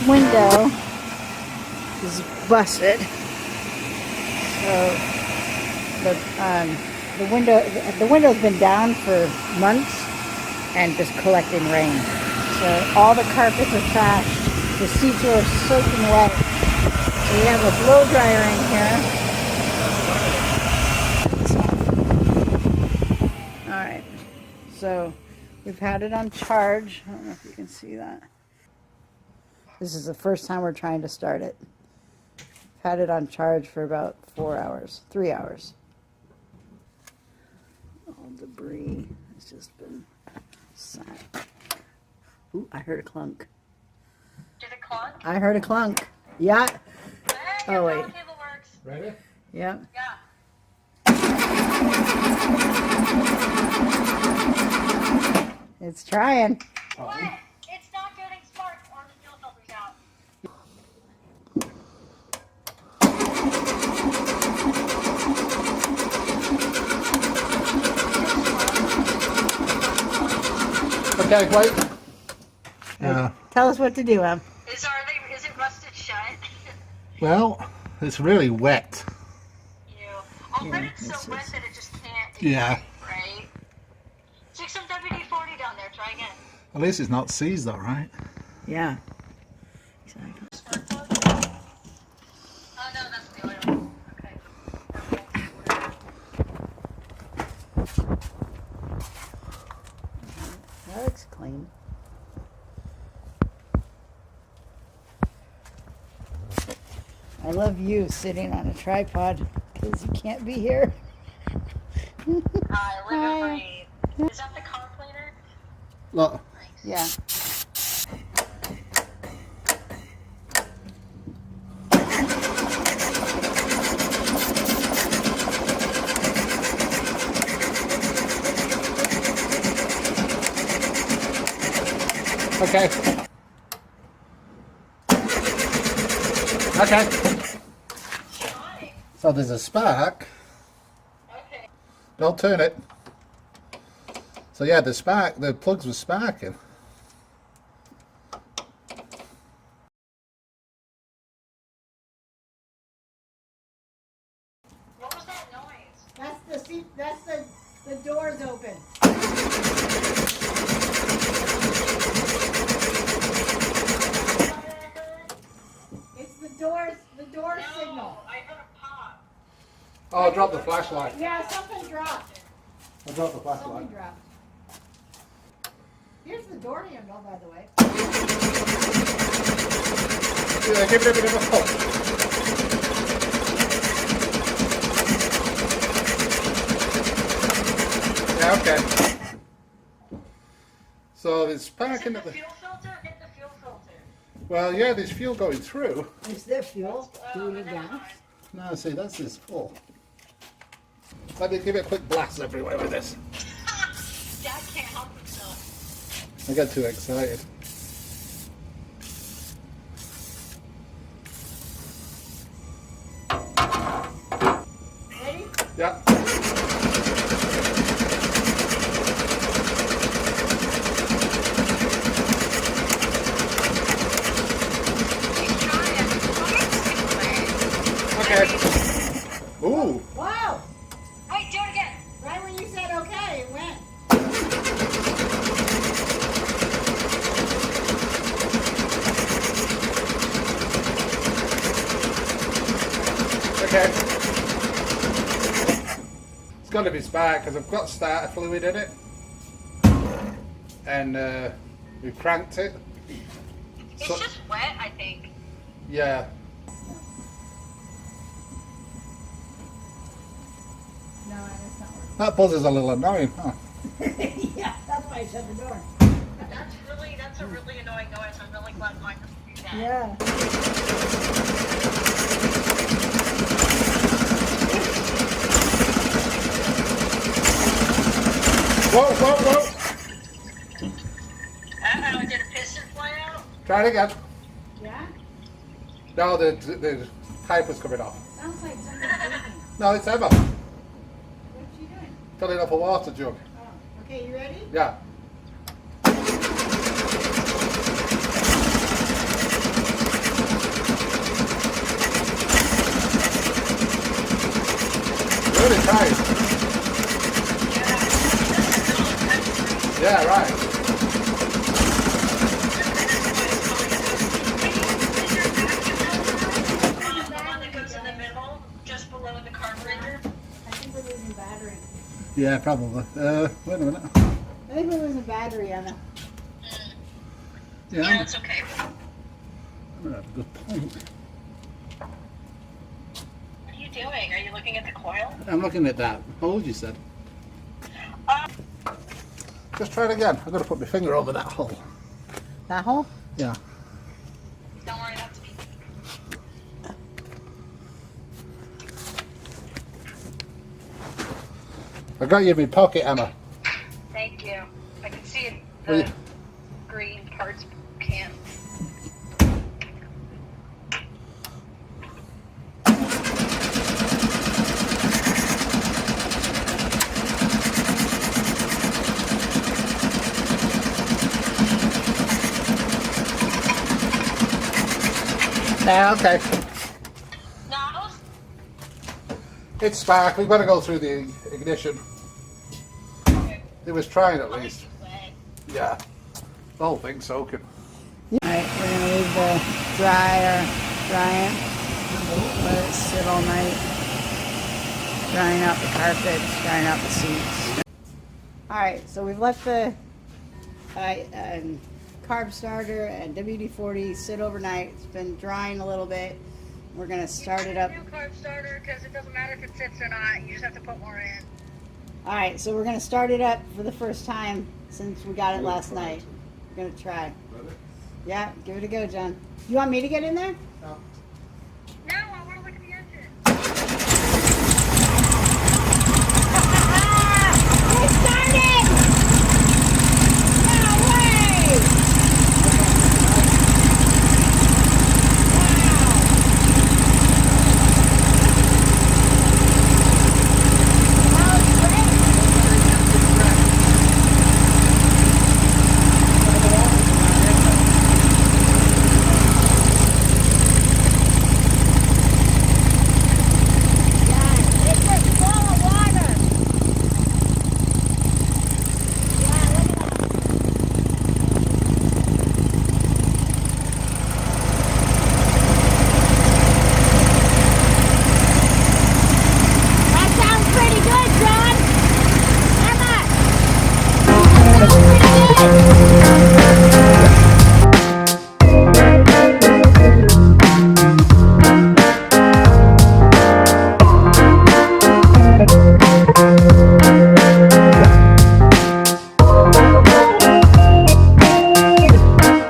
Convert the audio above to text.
window is busted. So the window's been down for months and just collecting rain. So all the carpets are trashed. The seats are soaking wet. So we have a blow dryer in here. All right. So we've had it on charge. I don't know if you can see that. This is the first time we're trying to start it. We've had it on charge for about 3 hours. All debris has just been sat. Ooh, I heard a clunk. Did it clunk? I heard a clunk. Yeah. Hey, oh, wait. Cable works. Ready? Yep. Yeah. It's trying. What? It's not getting sparks on the fuel filters out. Okay, wait. Tell us what to do, Em. Is it rusted shut? Well, it's really wet. I'll bet it's so wet that it just can't ignite, Yeah. right? Stick some WD-40 down there. Try again. At least it's not seized, though, right? Yeah. Exactly. Oh no, that's the oil. Okay. That looks clean. I love you sitting on a tripod because you can't be here. I live and breathe. Is that the car cleaner? Look. Yeah. Okay. Okay. So there's a spark. Okay. Don't turn it. So yeah, the plugs were sparking. What was that noise? That's the seat. That's the doors open. It's the doors. The door signal. No, I heard a pop. Oh, I dropped the flashlight. Yeah, something dropped. I dropped the Something flashlight. dropped. Here's the door handle, by the way. Yeah, give it a bit of a pull. Yeah, okay. So there's sparking at the... fuel filter? Hit the fuel filter. Well, yeah, there's fuel going through. Is there fuel? Do we need never gas? mind. No, see, that's this full. Let me give it a quick blast everywhere with this. Dad can't help himself. I got too excited. Ready? Yeah. He's trying. Okay. Ooh. Wow! Wait, do it again. Right when you said okay, it went. Okay. It's got to be spark because I've got starter fluid in it. And we cranked it. It's So- just wet, I think. Yeah. No, it's not working. That buzz is a little annoying, huh? Yeah, that's why I shut the door. That's a really annoying noise. I'm really glad mine doesn't do that. Yeah. Whoa, whoa, whoa! Uh-oh, did a piston fly out? Try it again. Yeah? No, the pipe was coming off. Sounds like something's leaking. No, it's Emma. What's she doing? Filling up a water jug. Oh, okay, you ready? Yeah. Yeah, probably. Wait a minute. I think we're losing battery on it. Yeah, Yeah, it's okay. I'm gonna have a good point. What are you doing? Are you looking at the coil? I'm looking at that hole you said. Uh, Just try it again. I've got to put my finger over that hole. That hole? Yeah. don't worry, that's me. I got you in my pocket, Emma. Thank you. I can see it, Will the you- green parts can. Yeah, okay. No? It's spark. We've got to go through the ignition. Okay. It was trying at At least. least it's wet. Yeah. The whole thing's soaking. Alright, we're going to leave the dryer drying. Let it sit all night. Drying out the carpets, drying out the seats. Alright, so we've left the carb starter and WD-40 sit overnight. It's been drying a little bit. We're going to start it up. New carb starter, because it doesn't matter if it sits or not. You just have to put more in. Alright, so we're going to start it up for the first time since we got it last night. We're going to try. Yeah, give it a go, John. You want me to get in there? No.